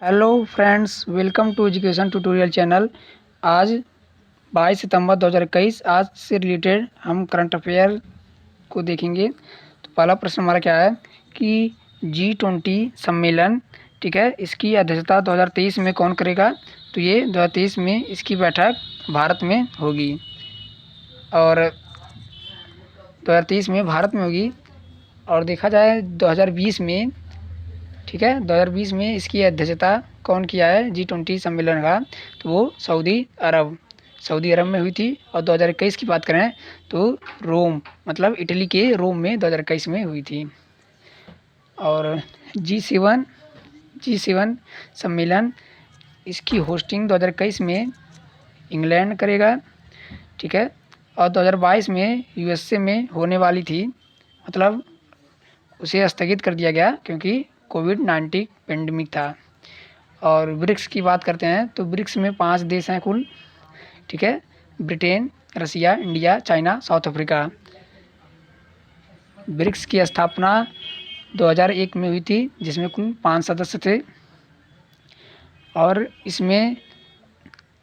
Hello friends, welcome to education tutorial channel. आज 22 सितंबर 2021 आज से रिलेटेड हम करंट अफेयर को देखेंगे। तो पहला प्रश्न हमारा क्या है कि G20 सम्मेलन, ठीक है, इसकी अध्यक्षता 2023 में कौन करेगा। तो ये 2023 में इसकी बैठक भारत में होगी और 2023 में भारत में होगी। और देखा जाए 2020 में, ठीक है, 2020 में इसकी अध्यक्षता कौन किया है G20 सम्मेलन का, तो वो सऊदी अरब में हुई थी। और 2021 की बात करें तो रोम, मतलब इटली के रोम में 2021 में हुई थी। और G7 सम्मेलन, इसकी होस्टिंग 2021 में इंग्लैंड करेगा, ठीक है। और 2022 में यूएसए में होने वाली थी, मतलब उसे स्थगित कर दिया गया क्योंकि कोविड-19 पेंडेमिक था। और ब्रिक्स की बात करते हैं तो ब्रिक्स में 5 देश हैं कुल, ठीक है, Britain, Russia, India, China, South Africa. BRICS की स्थापना 2001 में हुई थी जिसमें कुल 5 सदस्य थे। और इसमें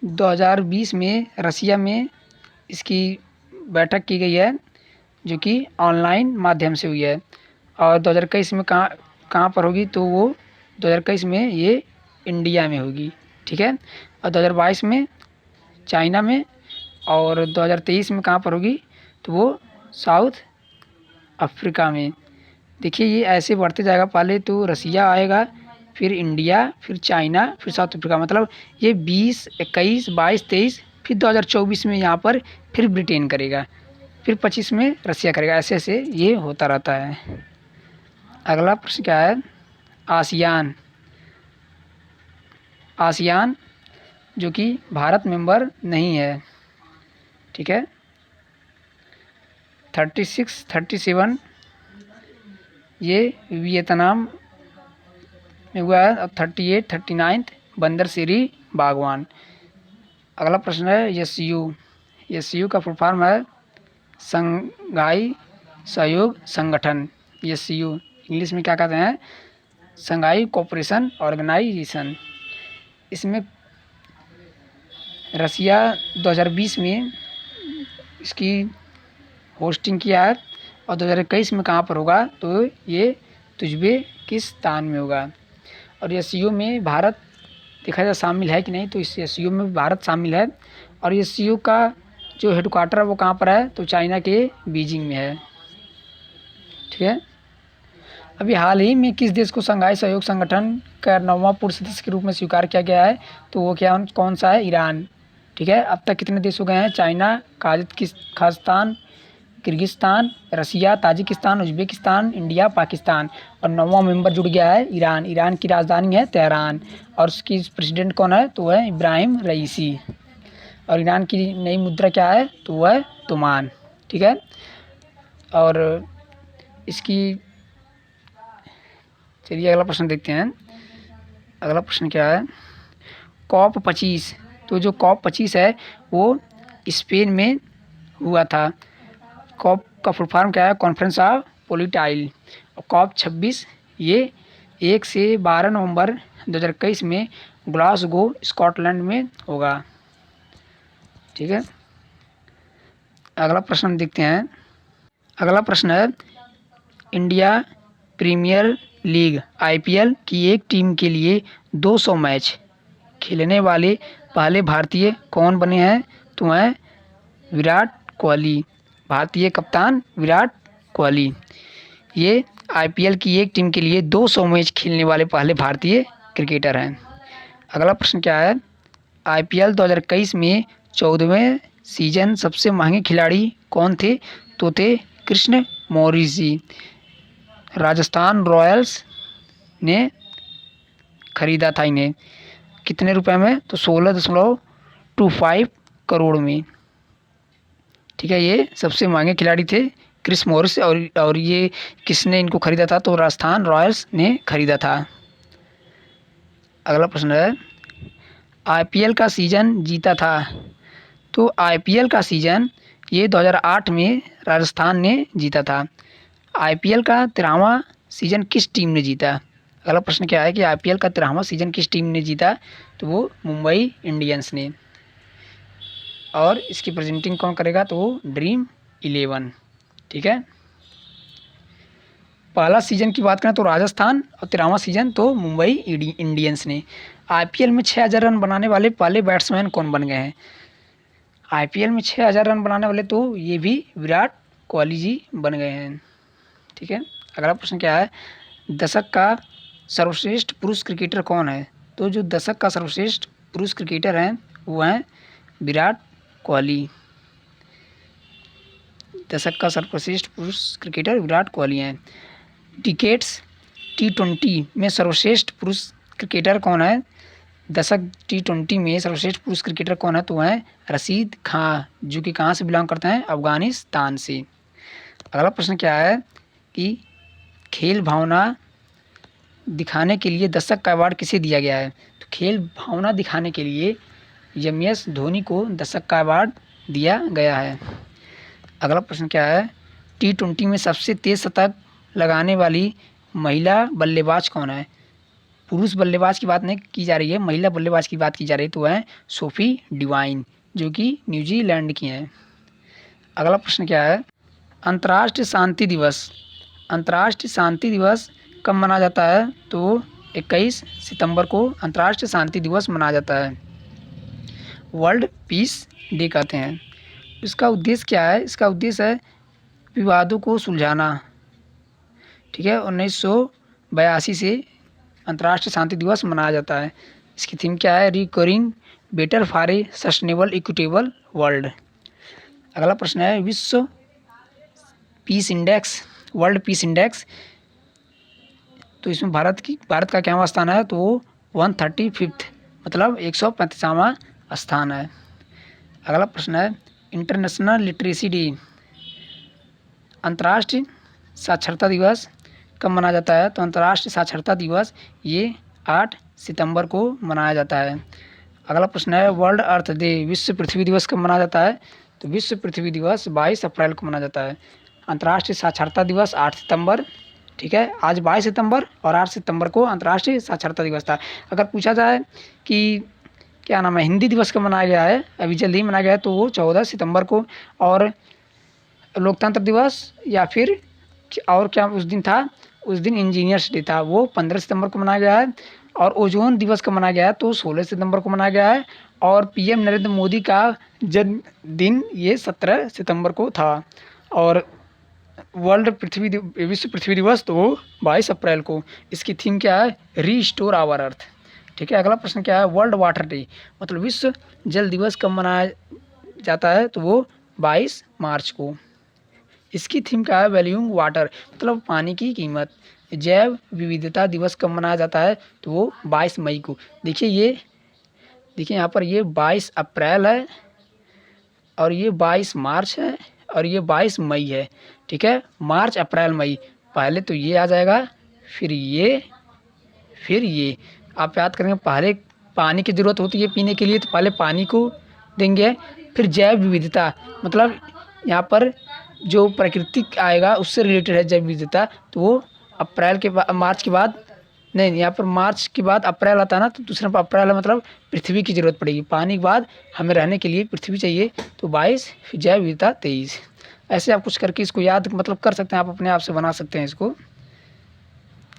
2020 में रसिया में इसकी बैठक की गई है जो कि ऑनलाइन माध्यम से हुई है। और 2021 में कहाँ पर होगी, तो वो 2021 में ये इंडिया में होगी, ठीक है। और 2022 में चाइना में, और 2023 में कहाँ पर होगी, तो वो साउथ अफ्रीका में। देखिए ये ऐसे बढ़ते जाएगा, पहले तो रसिया आएगा, फिर इंडिया, फिर चाइना, फिर साउथ अफ्रीका, मतलब ये 20, 21, 22, 23, फिर 2024 में यहाँ पर फिर ब्रिटेन करेगा, फिर 25 में रसिया करेगा, ऐसे ऐसे ये होता रहता है। अगला प्रश्न क्या है, आसियान जो कि भारत मेंबर नहीं है, ठीक है। 36, 37 ये वियतनाम में हुआ है। और 38, 39 बंदरसिरी बागवान। अगला प्रश्न है एससीयू का फुल फॉर्म है शंघाई सहयोग संगठन। एससीयू इंग्लिश में क्या कहते हैं, शंघाई कोऑपरेशन ऑर्गेनाइजेशन। इसमें रसिया 2020 में इसकी होस्टिंग किया है। और 2021 में कहाँ पर होगा, तो ये तुर्कमेनिस्तान में होगा। और एससीओ में भारत देखा जाए शामिल है कि नहीं, तो इस एससीओ में भारत शामिल है। और एससीओ का जो हेडक्वार्टर है वो कहाँ पर है, तो चाइना के बीजिंग में है, ठीक है। अभी हाल ही में किस देश को शंघाई सहयोग संगठन का 9वां पूर्ण सदस्य के रूप में स्वीकार किया गया है, तो वो कौन सा है, ईरान, ठीक है। अब तक कितने देश हो गए हैं, चाइना, काजाख्स्तान, किर्गिस्तान, रसिया, ताजिकिस्तान, उज्बेकिस्तान, इंडिया, पाकिस्तान। और 9वां मेंबर जुड़ गया है ईरान। ईरान की राजधानी है तेहरान और उसकी प्रेसिडेंट कौन है, तो वह है इब्राहिम रईसी। और ईरान की नई मुद्रा क्या है, तो वह है तुमान, ठीक है। और इसकी चलिए अगला प्रश्न देखते हैं। अगला प्रश्न क्या है, COP25, तो जो COP25 है वो स्पेन में हुआ था। COP का फुल फॉर्म क्या है, कॉन्फ्रेंस ऑफ पोलिटाइल। और COP26 ये 1 से 12 नवंबर 2021 में ग्लासगो स्कॉटलैंड में होगा, ठीक है। अगला प्रश्न देखते हैं। अगला प्रश्न है इंडिया प्रीमियर लीग IPL की एक टीम के लिए 200 मैच खेलने वाले पहले भारतीय कौन बने हैं, तो हैं विराट कोहली, भारतीय कप्तान विराट कोहली। ये IPL की एक टीम के लिए 200 मैच खेलने वाले पहले भारतीय क्रिकेटर हैं। अगला प्रश्न क्या है, IPL 2021 में 14वें सीजन सबसे महंगे खिलाड़ी कौन थे, तो थे कृष्ण मौर्य। राजस्थान रॉयल्स ने खरीदा था इन्हें, कितने रुपए में, तो 16.25 करोड़ में, ठीक है। ये सबसे महंगे खिलाड़ी थे क्रिस मॉरिस। और ये किसने इनको खरीदा था, तो राजस्थान रॉयल्स ने खरीदा था। अगला प्रश्न है IPL का सीजन जीता था, तो IPL का सीजन ये 2008 में राजस्थान ने जीता था। IPL का 13वां सीजन किस टीम ने जीता, अगला प्रश्न क्या है कि आईपीएल का 13वां सीजन किस टीम ने जीता? तो वो मुंबई इंडियंस ने। और इसकी प्रेजेंटिंग कौन करेगा? तो वो ड्रीम 11। ठीक है, पहला सीजन की बात करें तो राजस्थान और 13वां सीजन तो मुंबई इंडियंस ने। आईपीएल में 6000 रन बनाने वाले पहले बैट्समैन कौन बन गए हैं? आईपीएल में 6000 रन बनाने वाले तो ये भी विराट कोहली जी बन गए हैं। ठीक है, अगला प्रश्न क्या है? दशक का सर्वश्रेष्ठ पुरुष क्रिकेटर कौन है? तो जो दशक का सर्वश्रेष्ठ पुरुष क्रिकेटर हैं वो हैं विराट कोहली। दशक का सर्वश्रेष्ठ पुरुष क्रिकेटर विराट कोहली हैं। डिकेट्स T20 में सर्वश्रेष्ठ पुरुष क्रिकेटर कौन है? दशक T20 में सर्वश्रेष्ठ पुरुष क्रिकेटर कौन है? तो हैं रशीद खां, जो कि कहाँ से बिलोंग करते हैं? अफगानिस्तान से। अगला प्रश्न क्या है कि खेल भावना दिखाने के लिए दशक का अवार्ड किसे दिया गया है? तो खेल भावना दिखाने के लिए MS धोनी को दशक का अवार्ड दिया गया है। अगला प्रश्न क्या है? T20 में सबसे तेज शतक लगाने वाली महिला बल्लेबाज कौन है? पुरुष बल्लेबाज की बात नहीं की जा रही है, महिला बल्लेबाज की बात की जा रही है, तो है सोफी डिवाइन, जो कि न्यूजीलैंड की हैं। अगला प्रश्न क्या है? अंतर्राष्ट्रीय शांति दिवस कब मनाया जाता है? तो 21 सितंबर को अंतर्राष्ट्रीय शांति दिवस मनाया जाता है, वर्ल्ड पीस डे कहते हैं। इसका उद्देश्य क्या है? इसका उद्देश्य है विवादों को सुलझाना। ठीक है, 1982 से अंतर्राष्ट्रीय शांति दिवस मनाया जाता है। इसकी थीम क्या है? Recurring better for a sustainable equitable world. अगला प्रश्न है विश्व peace index, world peace index, तो इसमें भारत का क्या स्थान है? तो 135, मतलब 135वां स्थान है। अगला प्रश्न है इंटरनेशनल लिटरेसी डे, अंतर्राष्ट्रीय साक्षरता दिवस कब मनाया जाता है? तो अंतर्राष्ट्रीय साक्षरता दिवस ये 8 सितंबर को मनाया जाता है। अगला प्रश्न है वर्ल्ड अर्थ डे, विश्व पृथ्वी दिवस कब मनाया जाता है? तो विश्व पृथ्वी दिवस 22 अप्रैल को मनाया जाता है। अंतर्राष्ट्रीय साक्षरता दिवस 8 सितंबर। ठीक है, आज 22 सितंबर और 8 सितंबर को अंतर्राष्ट्रीय साक्षरता दिवस था। अगर पूछा जाए कि क्या नाम है हिंदी दिवस कब मनाया गया है, अभी जल्द ही मनाया गया है, तो वो 14 सितंबर को। और लोकतंत्र दिवस या फिर और क्या उस दिन था? उस दिन इंजीनियर्स डे था, वो 15 सितंबर को मनाया गया है। और ओजोन दिवस कब मनाया गया है? तो 16 सितंबर को मनाया गया है। और पीएम नरेंद्र मोदी का जन्मदिन ये 17 सितंबर को था। और विश्व पृथ्वी दिवस तो 22 अप्रैल को। इसकी थीम क्या है? Restore our earth. ठीक है, अगला प्रश्न क्या है? वर्ल्ड वाटर डे, मतलब विश्व जल दिवस कब मनाया जाता है? तो वो 22 मार्च को। इसकी थीम क्या है? वैल्यूइंग वाटर, मतलब पानी की कीमत। जैव विविधता दिवस कब मनाया जाता है? तो वो 22 मई को। देखिए यहाँ पर ये 22 अप्रैल है और ये 22 मार्च है और ये 22 मई है। ठीक है, मार्च अप्रैल मई, पहले तो ये आ जाएगा, फिर ये आप याद करेंगे। पहले पानी की ज़रूरत होती है पीने के लिए, तो पहले पानी को देंगे। फिर जैव विविधता, मतलब यहाँ पर जो प्राकृतिक आएगा उससे रिलेटेड है जैव विविधता, तो वो अप्रैल के बाद, मार्च के बाद नहीं, यहाँ पर मार्च के बाद अप्रैल आता है ना, तो दूसरे पर अप्रैल है, मतलब पृथ्वी की ज़रूरत पड़ेगी। पानी के बाद हमें रहने के लिए पृथ्वी चाहिए, तो 22, फिर जैव विविधता 23। ऐसे आप कुछ करके इसको याद मतलब कर सकते हैं, आप अपने आप से बना सकते हैं इसको।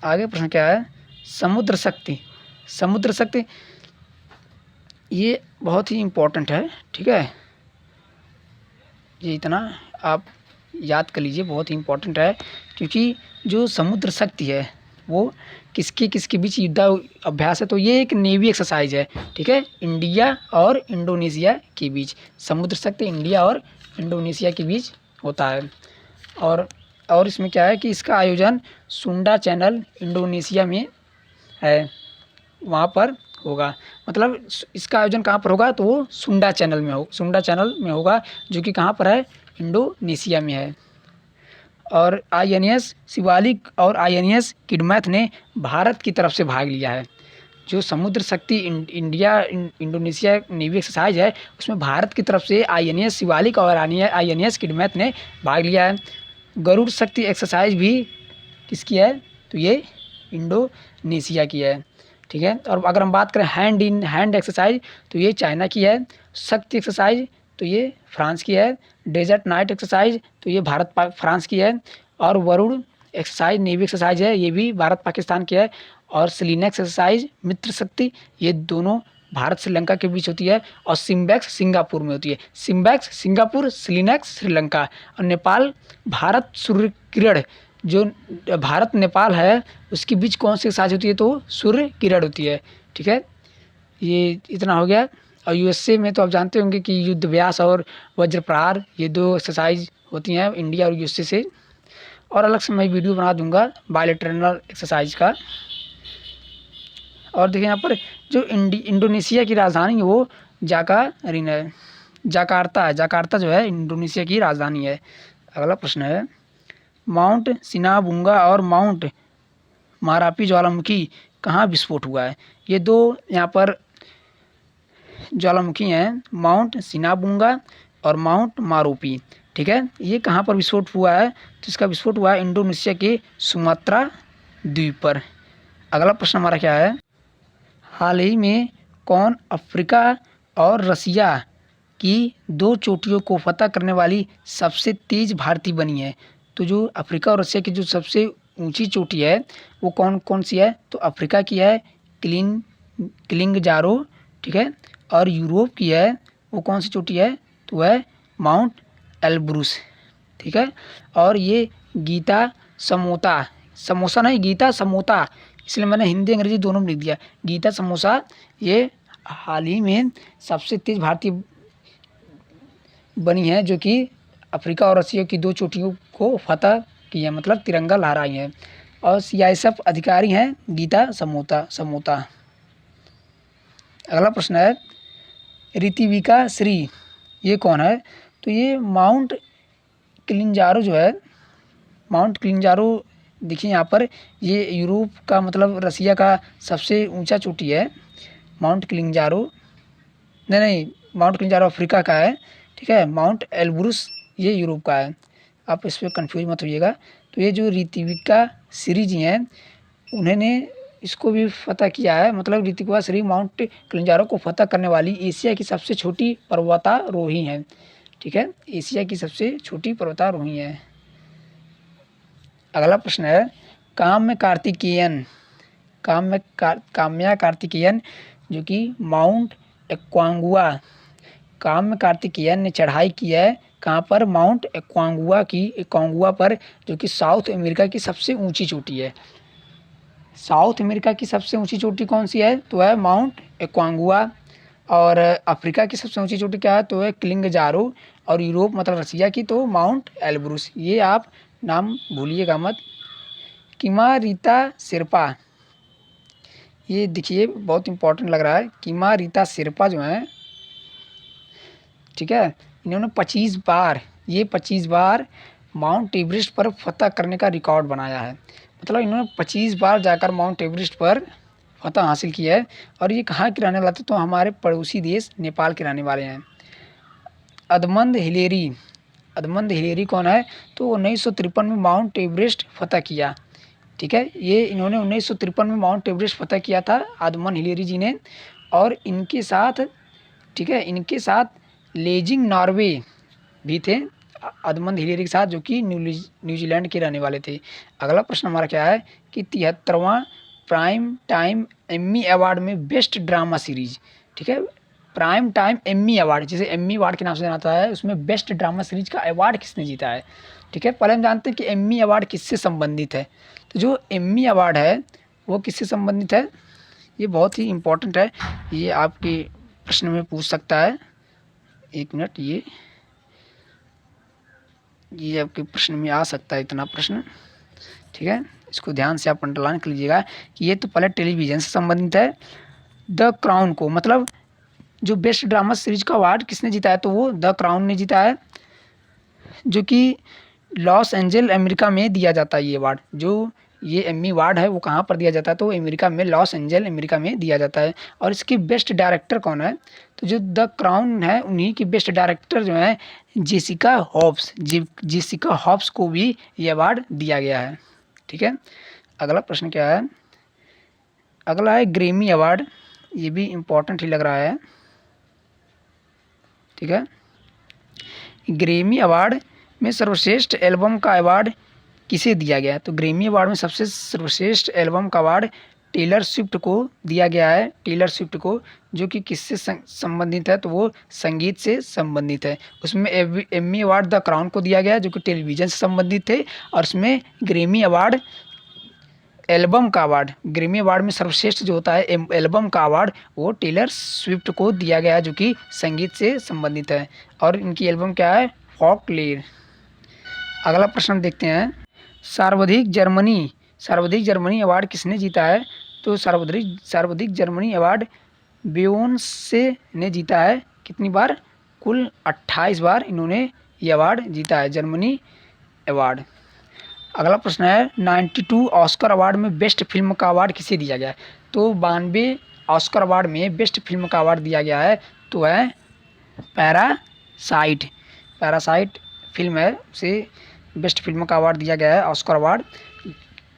आगे प्रश्न क्या है? समुद्र शक्ति ये बहुत ही इम्पोर्टेंट है। ठीक है, ये इतना आप याद कर लीजिए, बहुत ही इम्पोर्टेंट है। क्योंकि जो समुद्र शक्ति है वो किसके बीच युद्ध अभ्यास है? तो ये एक नेवी एक्सरसाइज है। ठीक है, इंडिया और इंडोनेशिया के बीच समुद्र शक्ति इंडिया और इंडोनेशिया के बीच होता है। और इसमें क्या है कि इसका आयोजन सुंडा चैनल इंडोनेशिया में है, वहाँ पर होगा। मतलब इसका आयोजन कहाँ पर होगा? तो वो सुंडा चैनल में होगा, जो कि कहाँ पर है? इंडोनेशिया में है। और INS शिवालिक और INS किडमैथ ने भारत की तरफ से भाग लिया है। जो समुद्र शक्ति इंडिया इंडोनेशिया नेवी एक्सरसाइज है, उसमें भारत की तरफ से INS शिवालिक और INS किडमैथ ने भाग लिया है। गरुड़ शक्ति एक्सरसाइज भी किसकी है? तो ये इंडोनेशिया की है। ठीक है, और अगर हम बात करें हैंड इन हैंड एक्सरसाइज तो ये चाइना की है। शक्ति एक्सरसाइज तो ये फ्रांस की है। डेजर्ट नाइट एक्सरसाइज तो ये फ्रांस की है। और वरुण एक्सरसाइज नेवी एक्सरसाइज है, ये भी भारत पाकिस्तान की है। और सिलिनेक्स एक्सरसाइज मित्र शक्ति ये दोनों भारत श्रीलंका के बीच होती है। और सिम्बैक्स सिंगापुर में होती है। SIMBEX Singapore, सिलिनेक्स Sri Lanka. और नेपाल भारत सूर्य किरण जो भारत नेपाल है उसके बीच कौन सी एक्सरसाइज होती है, तो सूर्य किरण होती है। ठीक है, ये इतना हो गया। और यूएसए में तो आप जानते होंगे कि युद्ध व्यास और वज्र प्रहार ये 2 एक्सरसाइज होती हैं इंडिया और यूएसए से। और अलग से मैं वीडियो बना दूंगा बायलैटरल एक्सरसाइज का। और देखिए यहाँ पर जो इंडोनेशिया की राजधानी है वो जाकारिन है, जाकार्ता है। जाकार्ता जो है इंडोनेशिया की राजधानी है। अगला प्रश्न है, माउंट सिनाबुंगा और माउंट मारापी ज्वालामुखी कहाँ विस्फोट हुआ है। ये 2 यहाँ पर ज्वालामुखी हैं, माउंट सिनाबुंगा और माउंट मारूपी। ठीक है, ये कहाँ पर विस्फोट हुआ है, तो इसका विस्फोट हुआ है इंडोनेशिया के सुमात्रा द्वीप पर। अगला प्रश्न हमारा क्या है, हाल ही में कौन अफ्रीका और रसिया की 2 चोटियों को फतह करने वाली सबसे तेज भारतीय बनी है। तो जो अफ्रीका और रसिया की जो सबसे ऊंची चोटी है वो कौन कौन सी है, तो अफ्रीका की है किलिंगजारो। ठीक है, और यूरोप की है वो कौन सी चोटी है, तो वह माउंट एल्ब्रूस। ठीक है, और ये गीता समोता, समोसा नहीं गीता समोता, इसलिए मैंने हिंदी अंग्रेजी दोनों में लिख दिया। गीता समोसा ये हाल ही में सबसे तेज भारतीय बनी है जो कि अफ्रीका और रसिया की 2 चोटियों को फतह की है, मतलब तिरंगा लहराई है। और सीआईएसएफ अधिकारी हैं गीता समोता। अगला प्रश्न है, ऋतिविका श्री ये कौन है, तो ये माउंट किलिंजारो जो है, माउंट किलिंजारो देखिए यहाँ पर ये यूरोप का मतलब रसिया का सबसे ऊंचा चोटी है माउंट किलिंजारो। नहीं माउंट किलिंजारो अफ्रीका का है। ठीक है, माउंट एल्ब्रूस ये यूरोप का है, आप इस पर कन्फ्यूज मत होइएगा। तो ये जो ऋतिविका श्री जी हैं उन्होंने इसको भी फतह किया है, मतलब ऋतिविका श्री माउंट किलिंजारो को फतह करने वाली एशिया की सबसे छोटी पर्वतारोही हैं। ठीक है, एशिया की सबसे छोटी पर्वतारोही है। अगला प्रश्न है, काम्या कार्तिकेयन जो कि माउंट एक्वांगुआ, काम्य कार्तिकेयन ने चढ़ाई की है कहाँ पर, माउंट एक्वांगुआ पर जो कि साउथ अमेरिका की सबसे ऊंची चोटी है। साउथ अमेरिका की सबसे ऊंची चोटी कौन सी है, तो है माउंट एक्वांगुआ। और अफ्रीका की सबसे ऊंची चोटी क्या है, तो है किलिंगजारो। और यूरोप मतलब रसिया की तो माउंट एल्ब्रूस। ये आप नाम भूलिएगा मत। किमारिता शेरपा, ये देखिए बहुत इंपॉर्टेंट लग रहा है। किमारिता शेरपा जो है, ठीक है, इन्होंने 25 बार माउंट एवरेस्ट पर फतह करने का रिकॉर्ड बनाया है। मतलब इन्होंने 25 बार जाकर माउंट एवरेस्ट पर फतह हासिल की है। और ये कहाँ के रहने वाले थे, तो हमारे पड़ोसी देश नेपाल के रहने वाले हैं। एडमंड हिलेरी कौन है, तो 1953 में माउंट एवरेस्ट फतह किया। ठीक है, ये इन्होंने 1953 में माउंट एवरेस्ट फतह किया था एडमंड हिलेरी जी ने। और इनके साथ, ठीक है, इनके साथ लेजिंग नॉर्वे भी थे एडमंड हिलेरी के साथ, जो कि न्यूजीलैंड के रहने वाले थे। अगला प्रश्न हमारा क्या है कि 73वां प्राइम टाइम एम्मी अवार्ड में बेस्ट ड्रामा सीरीज, ठीक है, प्राइम टाइम एम्मी अवार्ड जिसे एम्मी अवार्ड के नाम से जाना जाता है, उसमें बेस्ट ड्रामा सीरीज का अवार्ड किसने जीता है। ठीक है, पहले हम जानते हैं कि एम्मी अवार्ड किससे संबंधित है। तो जो एम्मी अवार्ड है वो किससे संबंधित है, ये बहुत ही इम्पोर्टेंट है, ये आपके प्रश्न में पूछ सकता है। एक मिनट, ये आपके प्रश्न में आ सकता है इतना प्रश्न। ठीक है, इसको ध्यान से आप अंडरलाइन कर लीजिएगा कि ये तो पहले टेलीविज़न से संबंधित है। द क्राउन को, मतलब जो बेस्ट ड्रामा सीरीज का अवार्ड किसने जीता है, तो वो द क्राउन ने जीता है, जो कि लॉस एंजल अमेरिका में दिया जाता है। ये अवार्ड, जो ये एम्मी अवार्ड है वो कहाँ पर दिया जाता है, तो अमेरिका में लॉस एंजल अमेरिका में दिया जाता है। और इसकी बेस्ट डायरेक्टर कौन है, तो जो द क्राउन है उन्हीं की बेस्ट डायरेक्टर जो है जेसिका हॉब्स को भी ये अवार्ड दिया गया है। ठीक है, अगला प्रश्न क्या है, अगला है ग्रैमी अवार्ड, ये भी इम्पोर्टेंट ही लग रहा है, ठीक है। ग्रैमी अवार्ड में सर्वश्रेष्ठ एल्बम का अवार्ड किसे दिया गया है? तो ग्रैमी अवार्ड में सबसे सर्वश्रेष्ठ एल्बम का अवार्ड टेलर स्विफ्ट को दिया गया है, टेलर स्विफ्ट को, जो कि किससे संबंधित है? तो वो संगीत से संबंधित है। उसमें एमी अवार्ड द क्राउन को दिया गया है, जो कि टेलीविज़न से संबंधित थे, और उसमें ग्रैमी अवार्ड एल्बम का अवार्ड, ग्रैमी अवार्ड में सर्वश्रेष्ठ जो होता है एल्बम का अवार्ड, वो टेलर स्विफ्ट को दिया गया है, जो कि संगीत से संबंधित है, और इनकी एल्बम क्या है? फोकलियर। अगला प्रश्न हम देखते हैं, सर्वाधिक जर्मनी अवार्ड किसने जीता है? तो सर्वाधिक जर्मनी अवार्ड बियोंसे ने जीता है। कितनी बार? कुल 28 बार इन्होंने ये अवार्ड जीता है, जर्मनी अवार्ड। अगला प्रश्न है, 92 ऑस्कर अवार्ड में बेस्ट फिल्म का अवार्ड किसे दिया गया है? तो 92 ऑस्कर अवार्ड में बेस्ट फिल्म का अवार्ड दिया गया है, तो है पैरासाइट फिल्म है, उसे बेस्ट फिल्म का अवार्ड दिया गया है, ऑस्कर अवार्ड,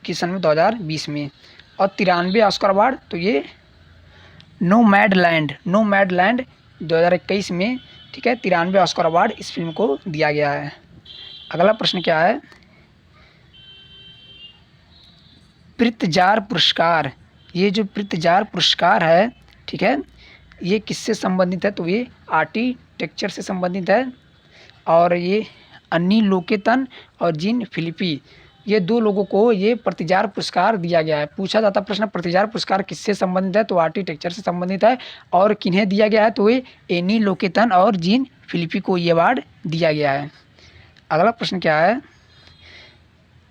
किस सन में? 2020 में। और 93 ऑस्कर अवार्ड, तो ये नोमैडलैंड 2021 में, ठीक है, 93 ऑस्कर अवार्ड इस फिल्म को दिया गया है। अगला प्रश्न क्या है, प्रित्जार पुरस्कार, ये जो प्रित्जार पुरस्कार है, ठीक है, ये किससे संबंधित है? तो ये आर्किटेक्चर से संबंधित है, और ये अन्नी लोकेतन और जीन फिलिपी, ये दो लोगों को ये प्रित्जार पुरस्कार दिया गया है। पूछा जाता प्रश्न, प्रित्जार पुरस्कार किससे संबंधित है? तो आर्किटेक्चर से संबंधित है, और किन्हें दिया गया है? तो ये एनी लोकेतन और जीन फिलिपी को ये अवार्ड दिया गया है। अगला प्रश्न क्या है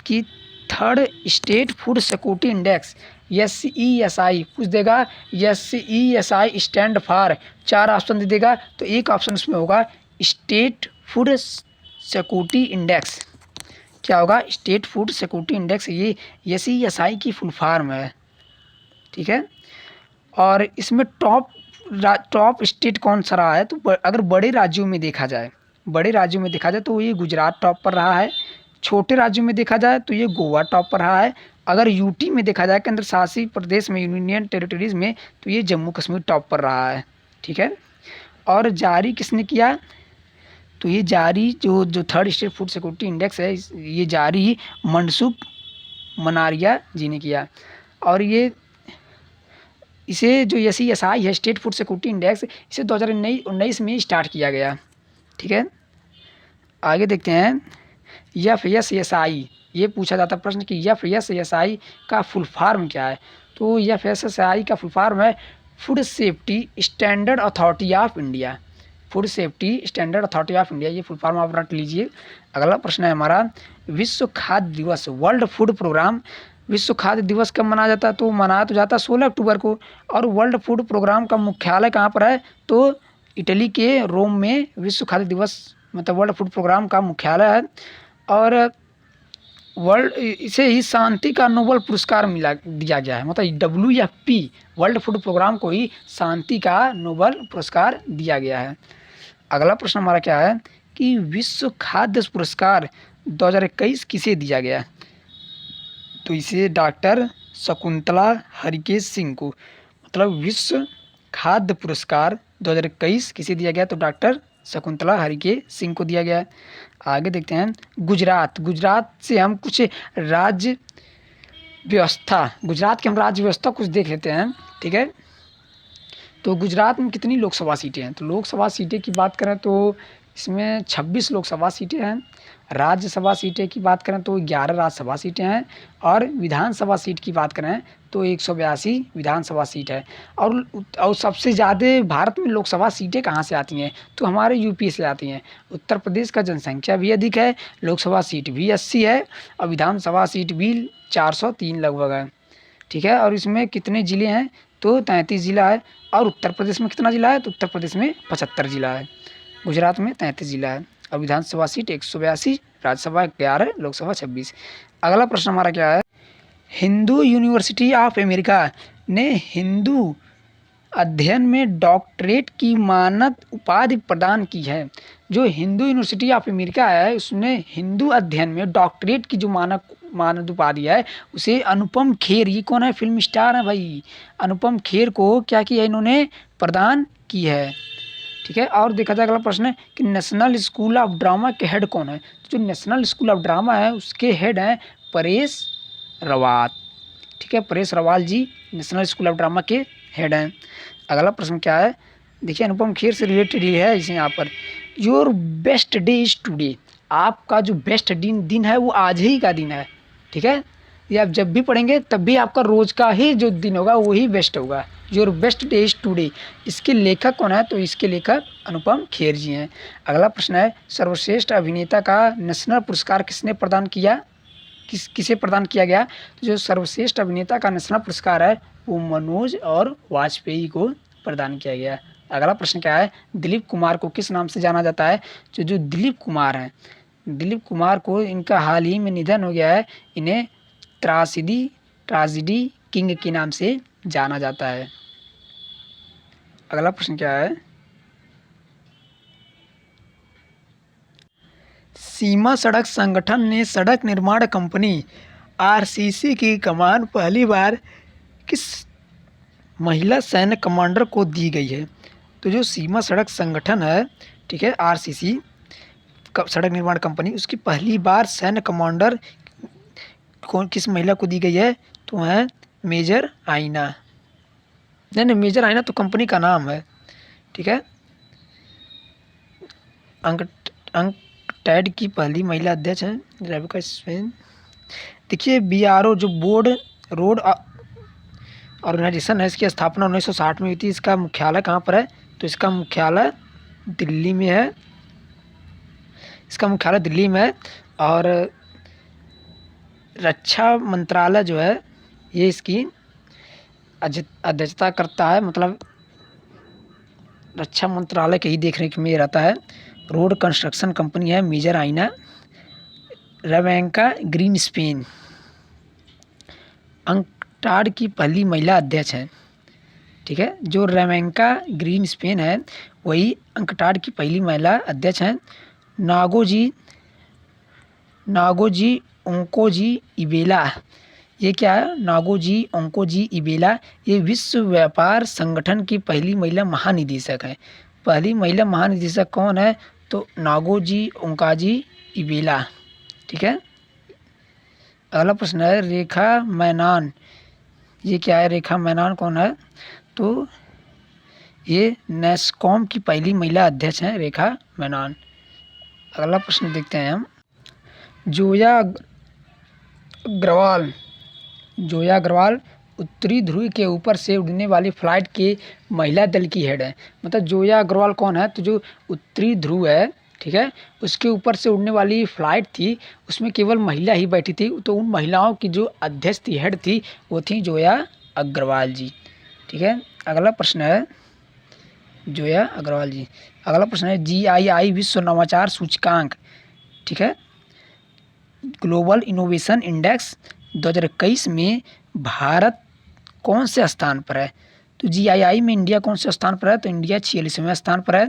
कि third state food security index SESI कुछ देगा, SESI स्टैंड फॉर, 4 ऑप्शन दे देगा, तो एक ऑप्शन उसमें होगा स्टेट फूड सिक्योरिटी इंडेक्स। क्या होगा? स्टेट फूड सिक्योरिटी इंडेक्स, ये SESI की फुल फॉर्म है, ठीक है। और इसमें टॉप स्टेट कौन सा रहा है? तो अगर बड़े राज्यों में देखा जाए तो ये गुजरात टॉप पर रहा है। छोटे राज्यों में देखा जाए तो ये गोवा टॉप पर रहा है। अगर यूटी में देखा जाए, केंद्र शासित प्रदेश में, यूनियन टेरिटरीज में, तो ये जम्मू कश्मीर टॉप पर रहा है, ठीक है। और जारी किसने किया? तो ये जारी जो third state food security index है, ये जारी मनसुख मनारिया जी ने किया। और ये इसे जो SESI है, स्टेट फूड सिक्योरिटी इंडेक्स, इसे 2019 में स्टार्ट किया गया, ठीक है। आगे देखते हैं, FSSAI, ये पूछा जाता प्रश्न कि FSSAI का फुल फॉर्म क्या है? तो FSSAI का फुल फॉर्म है food safety standard authority of India, food safety standard authority of India, ये फुल फॉर्म आप रट लीजिए। अगला प्रश्न है हमारा, विश्व खाद्य दिवस, वर्ल्ड फूड प्रोग्राम, विश्व खाद्य दिवस कब मनाया जाता है? तो मनाया तो जाता है 16 अक्टूबर को। और वर्ल्ड फूड प्रोग्राम का मुख्यालय कहाँ पर है? तो इटली के रोम में विश्व खाद्य दिवस, मतलब वर्ल्ड फूड प्रोग्राम का मुख्यालय है। और इसे ही शांति का नोबेल पुरस्कार दिया गया है, मतलब WFP वर्ल्ड फूड प्रोग्राम को ही शांति का नोबेल पुरस्कार दिया गया है। अगला प्रश्न हमारा क्या है कि विश्व खाद्य पुरस्कार 2021 किसे दिया गया? तो इसे डॉक्टर शकुंतला हरिकेश सिंह को, मतलब विश्व खाद्य पुरस्कार 2021 किसे दिया गया? तो डॉक्टर शकुंतला हरिकेश सिंह को दिया गया है। आगे देखते हैं, गुजरात से हम कुछ राज्य व्यवस्था, गुजरात की हम राज्य व्यवस्था कुछ देख लेते हैं, ठीक है। तो गुजरात में कितनी लोकसभा सीटें हैं? तो लोकसभा सीटें की बात करें तो इसमें 26 लोकसभा सीटें हैं। राज्यसभा सीटें की बात करें तो 11 राज्यसभा सीटें हैं। और विधानसभा सीट की बात करें तो 182 विधानसभा सीट है। और सबसे ज़्यादा भारत में लोकसभा सीटें कहाँ से आती हैं? तो हमारे यूपी से आती हैं। उत्तर प्रदेश का जनसंख्या भी अधिक है, लोकसभा सीट भी 80 है, और विधानसभा सीट भी 403 लगभग है, ठीक है। और इसमें कितने ज़िले हैं? तो 33 ज़िला है। और उत्तर प्रदेश में कितना ज़िला है? तो उत्तर प्रदेश में 75 ज़िला है। गुजरात में 33 ज़िला है। और विधानसभा सीट 182, राज्यसभा 11, लोकसभा 26। अगला प्रश्न हमारा क्या है, हिंदू यूनिवर्सिटी ऑफ अमेरिका ने हिंदू अध्ययन में डॉक्टरेट की मानद उपाधि प्रदान की है। जो हिंदू यूनिवर्सिटी ऑफ अमेरिका है, उसने हिंदू अध्ययन में डॉक्टरेट की जो मानक मानद उपाधि है उसे अनुपम खेर, ये कौन है, फिल्म स्टार है भाई, अनुपम खेर को क्या किया इन्होंने, प्रदान की है। ठीक है, और देखा जाए अगला प्रश्न है कि नेशनल स्कूल ऑफ ड्रामा के हेड कौन है। तो जो नेशनल स्कूल ऑफ ड्रामा है उसके हेड हैं परेश रवात। ठीक है, परेश रवाल जी नेशनल स्कूल ऑफ ड्रामा के हेड हैं। अगला प्रश्न क्या है, देखिए अनुपम खेर से रिलेटेड ही है इसे यहाँ पर, your best day is today, आपका जो बेस्ट दिन है वो आज ही का दिन है। ठीक है, ये आप जब भी पढ़ेंगे तब भी आपका रोज का ही जो दिन होगा वही बेस्ट होगा। Your best day is today, इसके लेखक कौन है, तो इसके लेखक अनुपम खेर जी हैं। अगला प्रश्न है सर्वश्रेष्ठ अभिनेता का नेशनल पुरस्कार किसने प्रदान किया, किसे प्रदान किया गया। तो जो सर्वश्रेष्ठ अभिनेता का नेशनल पुरस्कार है वो मनोज और वाजपेयी को प्रदान किया गया। अगला प्रश्न क्या है, दिलीप कुमार को किस नाम से जाना जाता है। जो दिलीप कुमार हैं, दिलीप कुमार को इनका हाल ही में निधन हो गया है, इन्हें ट्राजिडी किंग के नाम से जाना जाता है। अगला प्रश्न क्या है, सीमा सड़क संगठन ने सड़क निर्माण कंपनी आरसीसी की कमान पहली बार किस महिला सैन्य कमांडर को दी गई है। तो जो सीमा सड़क संगठन है, ठीक है, आरसीसी सड़क निर्माण कंपनी, उसकी पहली बार सैन्य कमांडर कौन किस महिला को दी गई है, तो है मेजर आइना। नहीं, मेजर आइना तो कंपनी का नाम है। ठीक है, अंकटैड की पहली महिला अध्यक्ष हैं रेबेका स्वेन। देखिए बीआरओ जो बोर्ड रोड ऑर्गेनाइजेशन है, इसकी स्थापना 1960 में हुई थी। इसका मुख्यालय कहाँ पर है, तो इसका मुख्यालय दिल्ली में है, इसका मुख्यालय दिल्ली में है। और रक्षा मंत्रालय जो है ये इसकी अध्यक्षता करता है, मतलब रक्षा मंत्रालय के ही देखरेख में रहता है। रोड कंस्ट्रक्शन कंपनी है मेजर आइना। रेबेका ग्रीनस्पैन अंकटाड की पहली महिला अध्यक्ष हैं। ठीक है, जो रेबेका ग्रीनस्पैन है वही अंकटाड की पहली महिला अध्यक्ष हैं। नागोजी ओंकोजी इबेला, ये क्या है, नागोजी ओंकोजी इबेला, ये विश्व व्यापार संगठन की पहली महिला महानिदेशक है। पहली महिला महानिदेशक कौन है, तो नागोजी ओंकाजी इबेला। ठीक है, अगला प्रश्न है रेखा मैनन, ये क्या है, रेखा मैनन कौन है, तो ये नेस्कॉम की पहली महिला अध्यक्ष हैं रेखा मैनन। अगला प्रश्न देखते हैं हम, जोया अग्रवाल उत्तरी ध्रुव के ऊपर से उड़ने वाली फ्लाइट के महिला दल की हेड है। मतलब जोया अग्रवाल कौन है, तो जो उत्तरी ध्रुव है, ठीक है, उसके ऊपर से उड़ने वाली फ्लाइट थी उसमें केवल महिला ही बैठी थी, तो उन महिलाओं की जो अध्यक्ष थी, हेड थी, वो थी जोया अग्रवाल जी। ठीक है, अगला प्रश्न है जोया अग्रवाल जी। अगला प्रश्न है GII विश्व नवाचार सूचकांक, ठीक है, ग्लोबल इनोवेशन इंडेक्स 2021 में भारत कौन से स्थान पर है। तो GII में इंडिया कौन से स्थान पर है, तो इंडिया 46वें स्थान पर है।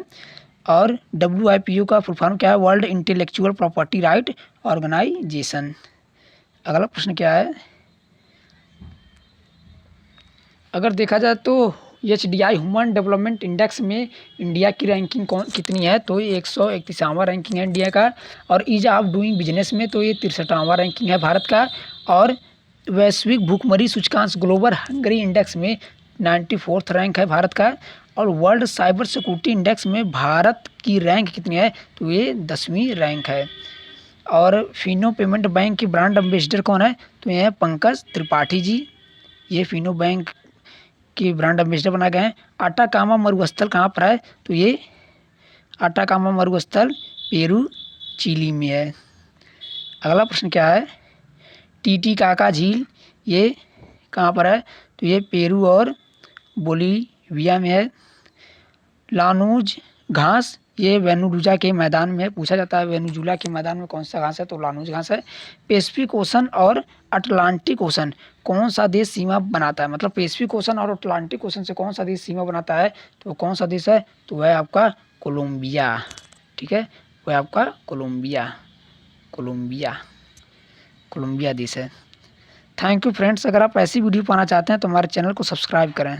और WIPO का फुल फॉर्म क्या है, world intellectual property right organisation. अगला प्रश्न क्या है, अगर देखा जाए तो HDI ह्यूमन डेवलपमेंट इंडेक्स में इंडिया की रैंकिंग कितनी है, तो ये 131वां रैंकिंग है इंडिया का। और ईज ऑफ डूइंग बिजनेस में तो ये 63वां रैंकिंग है भारत का। और वैश्विक भूखमरी सूचकांक ग्लोबल हंगरी इंडेक्स में 94th रैंक है भारत का। और वर्ल्ड साइबर सिक्योरिटी इंडेक्स में भारत की रैंक कितनी है, तो ये 10वीं रैंक है। और फिनो पेमेंट बैंक की ब्रांड एम्बेसडर कौन है, तो ये है पंकज त्रिपाठी जी, ये फिनो बैंक के ब्रांड एम्बेसडर बनाए गए हैं। आटाकामा मरुस्थल कहाँ पर है, तो ये आटाकामा मरुस्थल पेरू चिली में है। अगला प्रश्न क्या है, टीटीकाका झील ये कहाँ पर है, तो ये पेरू और बोलीविया में है। लानूज घास ये वेनुजुला के मैदान में पूछा जाता है, वेनुजुला के मैदान में कौन सा घास है, तो लानूज घास है। पैसिफिक ओशन और अटलांटिक ओशन कौन सा देश सीमा बनाता है, मतलब पैसिफिक ओशन और अटलांटिक ओशन से कौन सा देश सीमा बनाता है, तो कौन सा देश है, तो वह आपका कोलंबिया। ठीक है, वह आपका कोलंबिया। कोलंबिया देश है। Thank you friends. अगर आप ऐसी वीडियो पाना चाहते हैं तो हमारे चैनल को सब्सक्राइब करें।